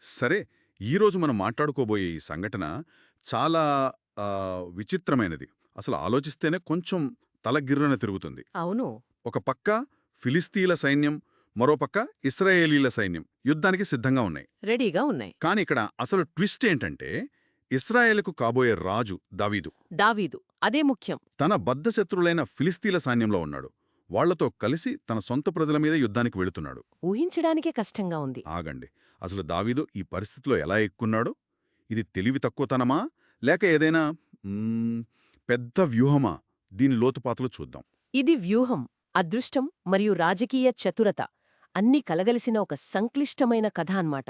సరే, ఈరోజు మనం మాట్లాడుకోబోయే ఈ సంఘటన చాలా విచిత్రమైనది. అసలు ఆలోచిస్తేనే కొంచెం తల గిర్రున తిరుగుతుంది. అవును. ఒక పక్క ఫిలిస్తీన్ల సైన్యం, మరో పక్క ఇశ్రాయేలీల సైన్యం యుద్ధానికి సిద్ధంగా ఉన్నాయి. రెడీగా ఉన్నాయి. కానీ ఇక్కడ అసలు ట్విస్ట్ ఏంటంటే, ఇశ్రాయేలుకు కాబోయే రాజు దావీదు దావీదు. అదే ముఖ్యం. తన బద్ధశత్రులైన ఫిలిస్తీన్ల సైన్యంలో ఉన్నాడు. వాళ్లతో కలిసి తన సొంత ప్రజల మీద యుద్ధానికి వెళుతున్నాడు. ఊహించడానికే కష్టంగా ఉంది. ఆగండి, అసలు దావీదు ఈ పరిస్థితిలో ఎలా ఎక్కున్నాడు? ఇది తెలివి తక్కువతనమా, లేక ఏదైనా పెద్ద వ్యూహమా? దీని లోతుపాతులు చూద్దాం. ఇది వ్యూహం, అదృష్టం మరియు రాజకీయ చతురత అన్నీ కలగలిసిన ఒక సంక్లిష్టమైన కథ అన్మాట.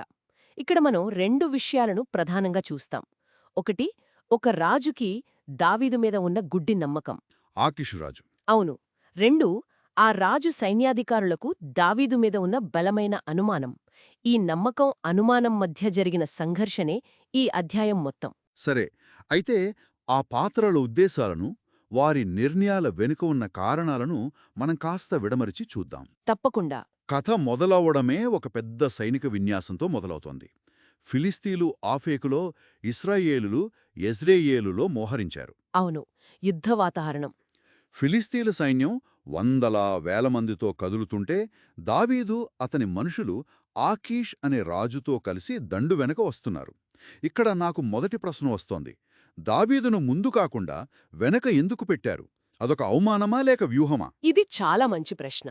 ఇక్కడ మనం రెండు విషయాలను ప్రధానంగా చూస్తాం. ఒకటి, ఒక రాజుకి దావీదు మీద ఉన్న గుడ్డి నమ్మకం. ఆకీషురాజు. అవును. రెండు, ఆ రాజు సైన్యాధికారులకు దావీదు మీద ఉన్న బలమైన అనుమానం. ఈ నమ్మకం, అనుమానం మధ్య జరిగిన సంఘర్షణే ఈ అధ్యాయం మొత్తం. సరే, అయితే ఆ పాత్రల ఉద్దేశాలను, వారి నిర్ణయాల వెనుక ఉన్న కారణాలను మనం కాస్త విడమరిచి చూద్దాం. తప్పకుండా. కథ మొదలవడమే ఒక పెద్ద సైనిక విన్యాసంతో మొదలవుతోంది. ఫిలిస్తీన్లు ఆఫేకులో, ఇశ్రాయేలులు యెజ్రెయేలులో మోహరించారు. అవును. యుద్ధ వాతావరణం. ఫిలిస్తీన్ల సైన్యం వందల వేల మందితో కదులుతుంటే, దావీదు అతని మనుషులు ఆకీష్ అనే రాజుతో కలిసి దండు వెనక వస్తున్నారు. ఇక్కడ నాకు మొదటి ప్రశ్న వస్తోంది. దావీదును ముందు కాకుండా వెనక ఎందుకు పెట్టారు? అదొక అవమానమా లేక వ్యూహమా? ఇది చాలా మంచి ప్రశ్న.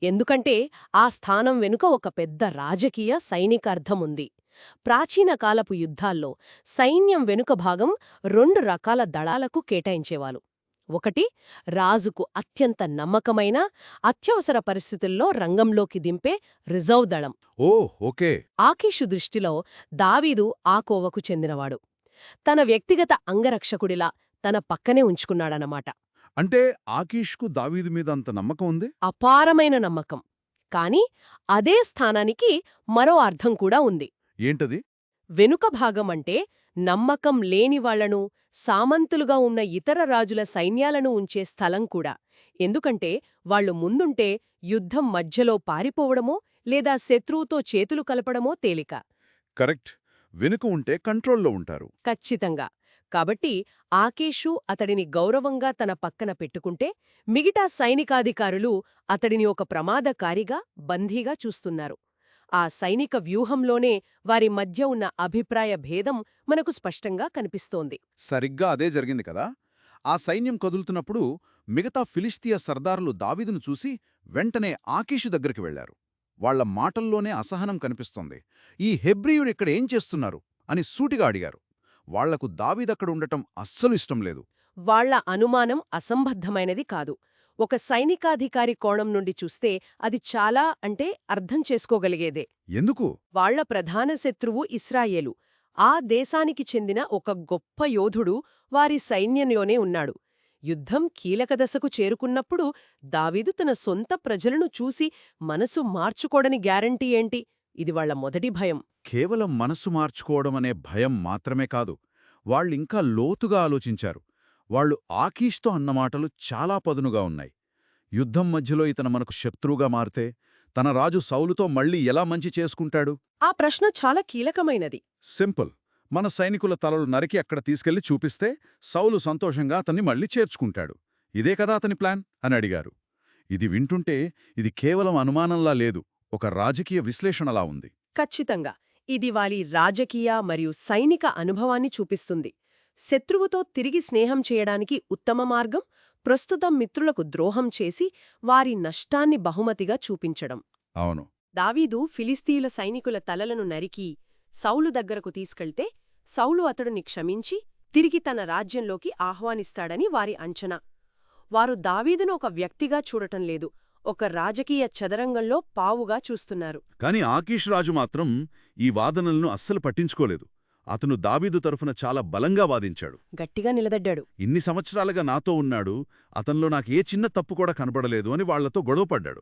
ఎందుకంటే ఆ స్థానం వెనుక ఒక పెద్ద రాజకీయ సైనిక అర్థముంది. ప్రాచీన కాలపు యుద్ధాల్లో సైన్యం వెనుక భాగం రెండు రకాల దళాలకు కేటాయించేవారు. ఒకటి, రాజుకు అత్యంత నమ్మకమైన, అత్యవసర పరిస్థితుల్లో రంగంలోకి దింపే రిజర్వ్ దళం. ఓ, ఓకే. ఆకీషు దృష్టిలో దావీదు ఆ కోవకు చెందినవాడు. తన వ్యక్తిగత అంగరక్షకుడిలా తన పక్కనే ఉంచుకున్నాడనమాట. అంటే ఆకీష్కు దావీదు మీద అంత నమ్మకం ఉంది? అపారమైన నమ్మకం. కాని అదే స్థానానికి మరో అర్థం కూడా ఉంది. ఏంటది? వెనుక భాగమంటే నమ్మకం లేనివాళ్లను, సామంతులుగా ఉన్న ఇతర రాజుల సైన్యాలను ఉంచే స్థలం కూడా. ఎందుకంటే వాళ్లు ముందుంటే యుద్ధం మధ్యలో పారిపోవడమో లేదా శత్రువుతో చేతులు కలపడమో తేలిక. కరెక్ట్. వెనుక ఉంటే కంట్రోల్లో ఉంటారు. ఖచ్చితంగా. కాబట్టి ఆకీషు అతడిని గౌరవంగా తన పక్కన పెట్టుకుంటే, మిగతా సైనికాధికారులు అతడిని ఒక ప్రమాదకారిగా, బందీగా చూస్తున్నారు. ఆ సైనిక వ్యూహంలోనే వారి మధ్య ఉన్న అభిప్రాయ భేదం మనకు స్పష్టంగా కనిపిస్తోంది. సరిగ్గా అదే జరిగింది కదా. ఆ సైన్యం కదులుతున్నప్పుడు మిగతా ఫిలిస్తీయ సర్దారులు దావీదును చూసి వెంటనే ఆకీషు దగ్గరికి వెళ్లారు. వాళ్ల మాటల్లోనే అసహనం కనిపిస్తోంది. ఈ హెబ్రీయుడిక్కడ ఏం చేస్తున్నారు అని సూటిగా అడిగారు. వాళ్లకు దావీదక్కడ ఉండటం అస్సలు ఇష్టం లేదు. వాళ్ల అనుమానం అసంబద్ధమైనది కాదు. ఒక సైనికాధికారి కోణం నుండి చూస్తే అది చాలా అర్థం చేసుకోగలిగేదే. ఎందుకు? వాళ్ల ప్రధాన శత్రువు ఇశ్రాయేలు. ఆ దేశానికి చెందిన ఒక గొప్ప యోధుడు వారి సైన్యంలోనే ఉన్నాడు. యుద్ధం కీలక దశకు చేరుకున్నప్పుడు దావీదు తన సొంత ప్రజలను చూసి మనసు మార్చుకోడని గ్యారంటీ ఏంటి? ఇది వాళ్ల మొదటి భయం. కేవలం మనసు మార్చుకోవడమనే భయం మాత్రమే కాదు, వాళ్ళింకా లోతుగా ఆలోచించారు. వాళ్లు ఆకీష్తో అన్నమాటలు చాలా పదునుగా ఉన్నాయి. యుద్ధం మధ్యలో ఇతను మనకు శత్రువుగా మారితే తన రాజు సౌలుతో మళ్ళీ ఎలా మంచి చేసుకుంటాడు? ఆ ప్రశ్న చాలా కీలకమైనది. సింపుల్. మన సైనికుల తలలు నరికి అక్కడ తీసుకెళ్లి చూపిస్తే సౌలు సంతోషంగా అతన్ని మళ్ళీ చేర్చుకుంటాడు. ఇదే కదా అతని ప్లాన్ అని అడిగారు. ఇది వింటుంటే ఇది కేవలం అనుమానంలా లేదు, ఒక రాజకీయ విశ్లేషణలా ఉంది. ఖచ్చితంగా. ఇది వారి రాజకీయ మరియు సైనిక అనుభవాన్ని చూపిస్తుంది. శత్రువుతో తిరిగి స్నేహం చేయడానికి ఉత్తమ మార్గం ప్రస్తుతం మిత్రులకు ద్రోహం చేసి వారి నష్టాన్ని బహుమతిగా చూపించడం. అవును. దావీదు ఫిలిస్తీయుల సైనికుల తలలను నరికి సౌలు దగ్గరకు తీసుకెళ్తే సౌలు అతడిని క్షమించి తిరిగి తన రాజ్యంలోకి ఆహ్వానిస్తాడని వారి అంచనా. వారు దావీదును ఒక వ్యక్తిగా చూడటం లేదు, ఒక రాజకీయ చదరంగంలో పావుగా చూస్తున్నారు. కాని ఆకీష్ రాజు మాత్రం ఈ వాదనలను అస్సలు పట్టించుకోలేదు. అతను దావీదు తరఫున చాలా బలంగా వాదించాడు. గట్టిగా నిలదడ్డాడు. ఇన్ని సంవత్సరాలుగా నాతో ఉన్నాడు, అతనిలో నాకే చిన్న తప్పు కూడా కనపడలేదు అని వాళ్లతో గొడవపడ్డాడు.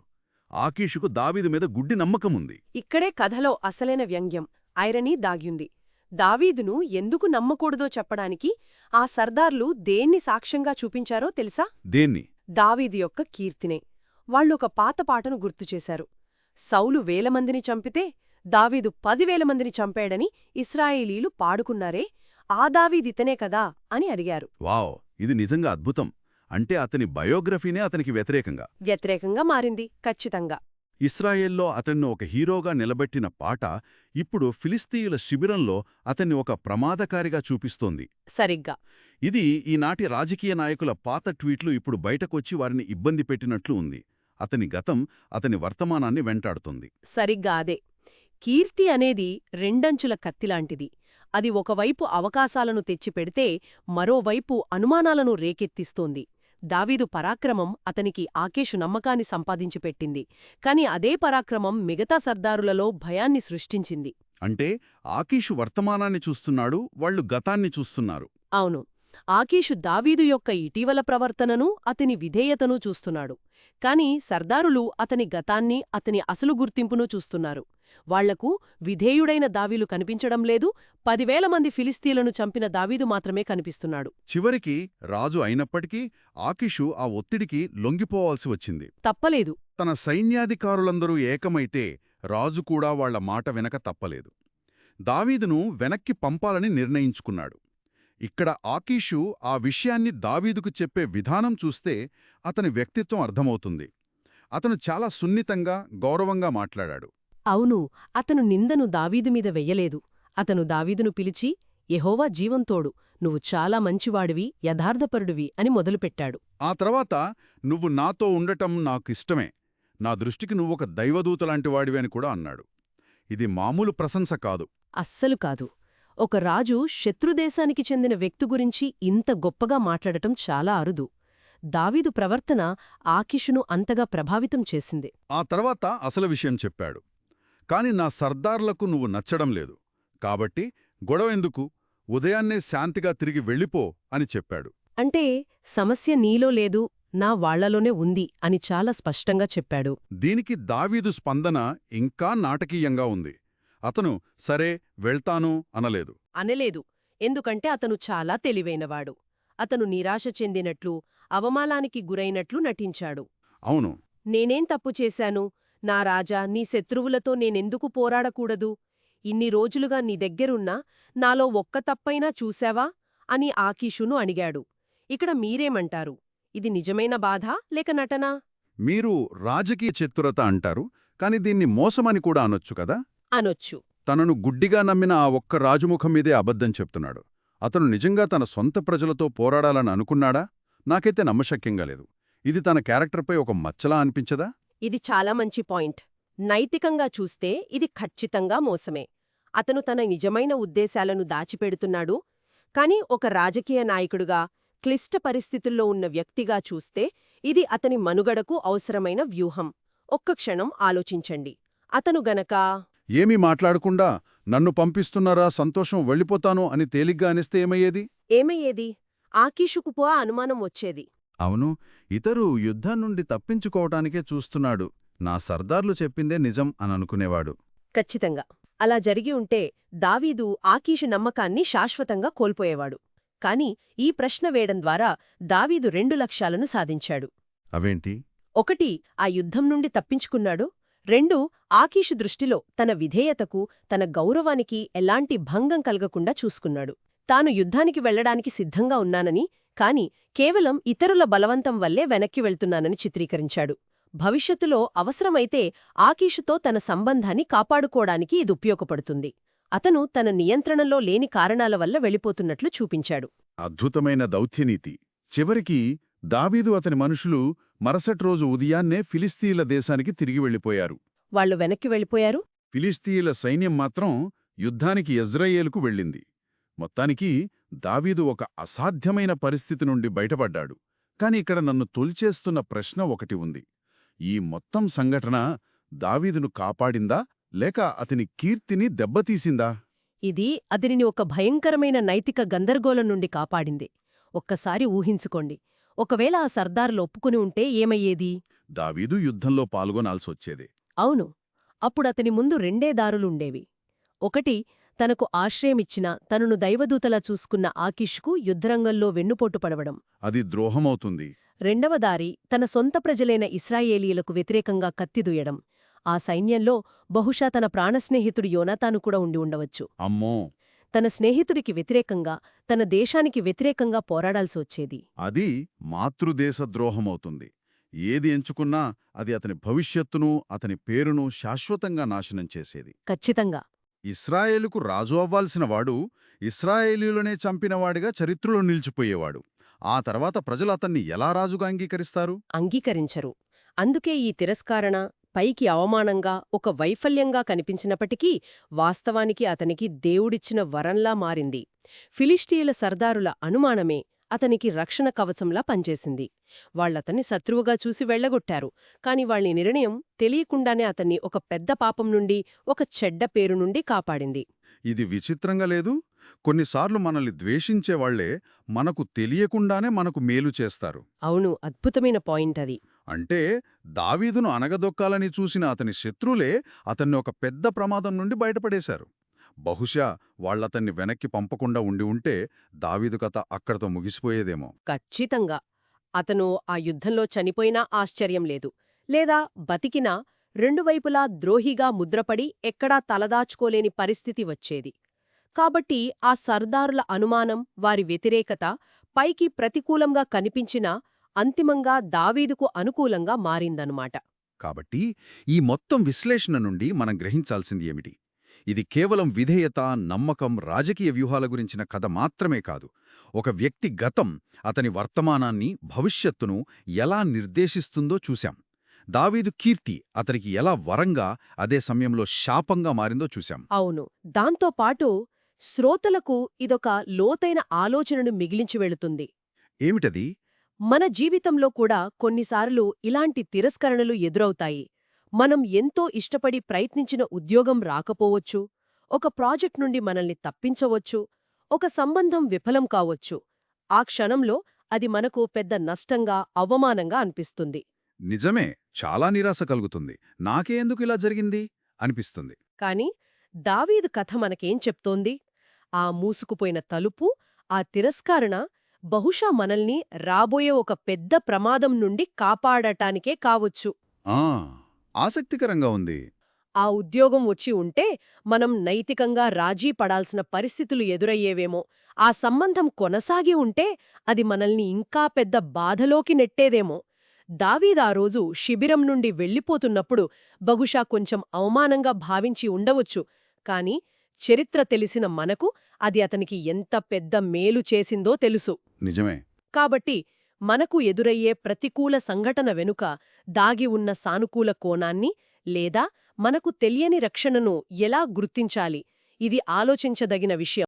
ఆకీషుకు దావీదు మీద గుడ్డి నమ్మకముంది. ఇక్కడే కథలో అసలైన వ్యంగ్యం, ఐరనీ దాగ్యుంది. దావీదును ఎందుకు నమ్మకూడదో చెప్పడానికి ఆ సర్దార్లు దేన్ని సాక్ష్యంగా చూపించారో తెలుసా? దేన్ని? దావీదు యొక్క కీర్తినే. వాళ్లొక పాత పాటను గుర్తుచేశారు. సౌలు వేలమందిని చంపితే దావీదు 10,000 మందిని చంపాడని ఇశ్రాయేలీలు పాడుకున్నారే, ఆ దావీదితనే కదా అని అడిగారు. వావ్, ఇది నిజంగా అద్భుతం. అంటే అతని బయోగ్రఫీనే అతనికి వ్యతిరేకంగా మారింది. ఖచ్చితంగా. ఇస్రాయేల్లో అతన్ని ఒక హీరోగా నిలబెట్టిన పాట ఇప్పుడు ఫిలిస్తీయుల శిబిరంలో అతన్ని ఒక ప్రమాదకారిగా చూపిస్తోంది. సరిగ్గా. ఇది ఈనాటి రాజకీయ నాయకుల పాత ట్వీట్లు ఇప్పుడు బయటకొచ్చి వారిని ఇబ్బంది పెట్టినట్లు ఉంది. అతని గతం అతని వర్తమానాన్ని వెంటాడుతుంది. సరిగ్గా అదే. కీర్తి అనేది రెండంచుల కత్తిలాంటిది. అది ఒకవైపు అవకాశాలను తెచ్చిపెడితే మరోవైపు అనుమానాలను రేకెత్తిస్తోంది. దావీదు పరాక్రమం అతనికి ఆకీషు నమ్మకాన్ని సంపాదించి పెట్టింది. కాని అదే పరాక్రమం మిగతా సర్దారులలో భయాన్ని సృష్టించింది. అంటే ఆకీషు వర్తమానాన్ని చూస్తున్నాడు, వాళ్ళు గతాన్ని చూస్తున్నారు. అవును. ఆకీషు దావీదు యొక్క ఇటీవల ప్రవర్తనను, అతని విధేయతను చూస్తున్నాడు. కాని సర్దారులు అతని గతాన్ని, అతని అసలు గుర్తింపును చూస్తున్నారు. వాళ్లకు విధేయుడైన దావీదు కనిపించడం లేదు, 10,000 మంది ఫిలిస్తీయులను చంపిన దావీదు మాత్రమే కనిపిస్తున్నాడు. చివరికి రాజు అయినప్పటికీ ఆకీషు ఆ ఒత్తిడికి లొంగిపోవాల్సి వచ్చింది. తప్పలేదు. తన సైన్యాధికారులందరూ ఏకమైతే రాజు కూడా వాళ్ల మాట వెనక తప్పలేదు. దావీదును వెనక్కి పంపాలని నిర్ణయించుకున్నాడు. ఇక్కడ ఆకీషు ఆ విషయాన్ని దావీదుకు చెప్పే విధానం చూస్తే అతని వ్యక్తిత్వం అర్థమవుతుంది. అతను చాలా సున్నితంగా, గౌరవంగా మాట్లాడాడు. అవును. అతను నిందను దావీదుమీద వెయ్యలేదు. అతను దావీదును పిలిచి, యెహోవా జీవంతోడు, నువ్వు చాలా మంచివాడివి, యథార్థపరుడివి అని మొదలుపెట్టాడు. ఆ తర్వాత నువ్వు నాతో ఉండటం నాకిష్టమే, నా దృష్టికి నువ్వొక దైవదూతలాంటి వాడివి అని కూడా అన్నాడు. ఇది మామూలు ప్రశంస కాదు. అస్సలు కాదు. ఒక రాజు శత్రుదేశానికి చెందిన వ్యక్తి గురించి ఇంత గొప్పగా మాట్లాడటం చాలా అరుదు. దావీదు ప్రవర్తన ఆకీషును అంతగా ప్రభావితం చేసింది. ఆ తర్వాత అసలు విషయం చెప్పాడు. కాని నా సర్దార్లకు నువ్వు నచ్చడం లేదు, కాబట్టి గొడవెందుకు, ఉదయాన్నే శాంతిగా తిరిగి వెళ్ళిపో అని చెప్పాడు. అంటే సమస్య నీలో లేదు, నా వాళ్లలోనే ఉంది అని చాలా స్పష్టంగా చెప్పాడు. దీనికి దావీదు స్పందన ఇంకా నాటకీయంగా ఉంది. అతను సరే వెళ్తాను అనలేదు. ఎందుకంటే అతను చాలా తెలివైనవాడు. అతను నిరాశ చెందినట్లు, అవమానానికి గురైనట్లు నటించాడు. అవును. నేనేం తప్పు చేశాను? నా రాజా, నీ శత్రువులతో నేనెందుకు పోరాడకూడదు? ఇన్ని రోజులుగా నీ దగ్గరున్నా నాలో ఒక్క తప్పైనా చూశావా అని ఆకీషును అడిగాడు. ఇక్కడ మీరేమంటారు? ఇది నిజమైన బాధ లేక నటనా? మీరు రాజకీయ చతురత అంటారు, కాని దీన్ని మోసమని కూడా అనొచ్చు కదా. అనొచ్చు. తనను గుడ్డిగా నమ్మిన ఆ ఒక్క రాజుముఖం మీదే అబద్ధం చెప్తున్నాడు. అతను నిజంగా తన సొంత ప్రజలతో పోరాడాలని అనుకున్నాడా? నాకైతే నమ్మశక్యంగా లేదు. ఇది తన క్యారెక్టర్పై ఒక మచ్చలా అనిపించదా? ఇది చాలా మంచి పాయింట్. నైతికంగా చూస్తే ఇది ఖచ్చితంగా మోసమే. అతను తన నిజమైన ఉద్దేశాలను దాచిపెడుతున్నాడు. కాని ఒక రాజకీయ నాయకుడుగా, క్లిష్ట పరిస్థితుల్లో ఉన్న వ్యక్తిగా చూస్తే ఇది అతని మనుగడకు అవసరమైన వ్యూహం. ఒక్క క్షణం ఆలోచించండి. అతను గనక ఏమీ మాట్లాడకుండా నన్ను పంపిస్తున్నారా, సంతోషం వెళ్ళిపోతాను అని తేలిగ్గా అనిస్తే ఏమయ్యేది? ఆకీషుకు అనుమానం వచ్చేది. అవును, ఇతరు యుద్ధం నుండి తప్పించుకోవటానికే చూస్తున్నాడు, నా సర్దార్లు చెప్పిందే నిజం అననుకునేవాడు. ఖచ్చితంగా. అలా జరిగి ఉంటే దావీదు ఆకీషు నమ్మకాన్ని శాశ్వతంగా కోల్పోయేవాడు. కాని ఈ ప్రశ్న వేయడం ద్వారా దావీదు 2 లక్ష్యాలను సాధించాడు. అవేంటి? 1 ఆ యుద్ధం నుండి తప్పించుకున్నాడు. 2 ఆకీషు దృష్టిలో తన విధేయతకు, తన గౌరవానికి ఎలాంటి భంగం కలగకుండా చూసుకున్నాడు. తాను యుద్ధానికి వెళ్లడానికి సిద్ధంగా ఉన్నానని, కాని కేవలం ఇతరుల బలవంతం వల్లే వెనక్కి వెళ్తున్నానని చిత్రీకరించాడు. భవిష్యత్తులో అవసరమైతే ఆకీషుతో తన సంబంధాన్ని కాపాడుకోవడానికి ఇది ఉపయోగపడుతుంది. అతను తన నియంత్రణలో లేని కారణాల వల్ల వెళ్ళిపోతున్నట్లు చూపించాడు. అద్భుతమైన దౌత్యనీతి. చివరికి దావీదు అతని మనుషులు మరుసటి రోజు ఉదయాన్నే ఫిలిస్తీయుల దేశానికి తిరిగి వెళ్ళిపోయారు. వాళ్లు వెనక్కి వెళ్ళిపోయారు. ఫిలిస్తీయుల సైన్యం మాత్రం యుద్ధానికి యెజ్రెయేలుకు వెళ్ళింది. మొత్తానికి దావీదు ఒక అసాధ్యమైన పరిస్థితి నుండి బయటపడ్డాడు. కాని ఇక్కడ నన్ను తొలిచేస్తున్న ప్రశ్న ఒకటి ఉంది. ఈ మొత్తం సంఘటన దావీదును కాపాడిందా, లేక అతని కీర్తిని దెబ్బతీసిందా? ఇది అతనిని ఒక భయంకరమైన నైతిక గందరగోళం నుండి కాపాడింది. ఒక్కసారి ఊహించుకోండి, ఒకవేళ ఆ సర్దారులు ఒప్పుకుని ఉంటే ఏమయ్యేది? దావీదు యుద్ధంలో పాల్గొనాల్సొచ్చేదే. అవును. అప్పుడతని ముందు 2 దారులుండేవి. 1 తనకు ఆశ్రయమిచ్చిన, తనను దైవదూతలా చూసుకున్న ఆకీషుకు యుద్ధరంగంలో వెన్నుపోటు పడవడం. అది ద్రోహమవుతుంది. 2వ దారి తన సొంత ప్రజలైన ఇశ్రాయేలీయులకు వ్యతిరేకంగా కత్తిదూయడం. ఆ సైన్యంలో బహుశా తన ప్రాణస్నేహితుడు యోనాతాను కూడా ఉండి ఉండవచ్చు. అమ్మో! తన స్నేహితుడికి వ్యతిరేకంగా, తన దేశానికి వ్యతిరేకంగా పోరాడాల్సి వచ్చేది. అది మాతృదేశ ద్రోహమవుతుంది. ఏది ఎంచుకున్నా అది అతని భవిష్యత్తును, అతని పేరును శాశ్వతంగా నాశనం చేసేది. ఖచ్చితంగా. ఇస్రాయేలుకు రాజు అవ్వాల్సిన వాడు ఇస్రాయేలీయులనే చంపినవాడిగా చరిత్రలో నిలిచిపోయేవాడు. ఆ తర్వాత ప్రజలు అతన్ని ఎలా రాజుగా అంగీకరిస్తారు? అంగీకరించరు. అందుకే ఈ తిరస్కారణ పైకి అవమానంగా, ఒక వైఫల్యంగా కనిపించినప్పటికీ వాస్తవానికి అతనికి దేవుడిచ్చిన వరంలా మారింది. ఫిలిష్తీయుల సర్దారుల అనుమానమే అతనికి రక్షణ కవచంలా పనిచేసింది. వాళ్లతన్ని శత్రువుగా చూసి వెళ్లగొట్టారు, కాని వాళ్ళ నిర్ణయం తెలియకుండానే అతన్ని ఒక పెద్ద పాపం నుండి, ఒక చెడ్డ పేరు నుండి కాపాడింది. ఇది విచిత్రంగా లేదు? కొన్నిసార్లు మనల్ని ద్వేషించేవాళ్లే మనకు తెలియకుండానే మనకు మేలు చేస్తారు. అవును, అద్భుతమైన పాయింట్ అది. అంటే దావీదును అనగదొక్కాలని చూసిన అతని శత్రులే అతన్ని ఒక పెద్ద ప్రమాదం నుండి బయటపడేశారు. బహుశా వాళ్లతన్ని వెనక్కి పంపకుండా ఉండి ఉంటే దావీదు కథ అక్కడతో ముగిసిపోయేదేమో. ఖచ్చితంగా. అతను ఆ యుద్ధంలో చనిపోయినా ఆశ్చర్యం లేదు. లేదా బతికినా రెండు వైపులా ద్రోహిగా ముద్రపడి ఎక్కడా తలదాచుకోలేని పరిస్థితి వచ్చేది. కాబట్టి ఆ సర్దారుల అనుమానం, వారి వ్యతిరేకత పైకి ప్రతికూలంగా కనిపించినా అంతిమంగా దావీదుకు అనుకూలంగా మారిందనుమాట. కాబట్టి ఈ మొత్తం విశ్లేషణ నుండి మనం గ్రహించాల్సింది ఏమిటి? ఇది కేవలం విధేయత, నమ్మకం, రాజకీయ వ్యూహాల గురించిన కథ మాత్రమే కాదు. ఒక వ్యక్తి గతం అతని వర్తమానాన్ని, భవిష్యత్తును ఎలా నిర్దేశిస్తుందో చూశాం. దావీదు కీర్తి అతనికి ఎలా వరంగా, అదే సమయంలో శాపంగా మారిందో చూశాం. అవును. దాంతోపాటు శ్రోతలకు ఇదొక లోతైన ఆలోచనను మిగిలించి వెళుతుంది. ఏమిటది? మన జీవితంలో కూడా కొన్నిసార్లు ఇలాంటి తిరస్కరణలు ఎదురవుతాయి. మనం ఎంతో ఇష్టపడి ప్రయత్నించిన ఉద్యోగం రాకపోవచ్చు, ఒక ప్రాజెక్ట్ నుండి మనల్ని తప్పించవచ్చు, ఒక సంబంధం విఫలం కావచ్చు. ఆ క్షణంలో అది మనకు పెద్ద నష్టంగా, అవమానంగా అనిపిస్తుంది. నిజమే, చాలా నిరాశ కలుగుతుంది. నాకే ఎందుకు ఇలా జరిగింది అనిపిస్తుంది. కాని దావీదు కథ మనకేం చెప్తోంది? ఆ మూసుకుపోయిన తలుపు, ఆ తిరస్కరణ బహుశా మనల్ని రాబోయే ఒక పెద్ద ప్రమాదం నుండి కాపాడటానికే కావచ్చు. ఆసక్తికరంగా ఉంది. ఆ ఉద్యోగం వచ్చి ఉంటే మనం నైతికంగా రాజీ పడాల్సిన పరిస్థితులు ఎదురయ్యేవేమో. ఆ సంబంధం కొనసాగి ఉంటే అది మనల్ని ఇంకా పెద్ద బాధలోకి నెట్టేదేమో. దావీదా రోజు శిబిరం నుండి వెళ్ళిపోతున్నప్పుడు బహుశా కొంచెం అవమానంగా భావించి ఉండవచ్చు, కాని చరిత్ర తెలిసిన మనకు అది అతనికి ఎంత పెద్ద మేలు చేసిందో తెలుసు. నిజమే. కాబట్టి మనకు ఎదురయ్యే ప్రతికూల సంఘటన వెనుక దాగి ఉన్న సానుకూల కోణాన్ని, లేదా మనకు తెలియని రక్షణను ఎలా గుర్తించాలి, ఇది ఆలోచించదగిన విషయం.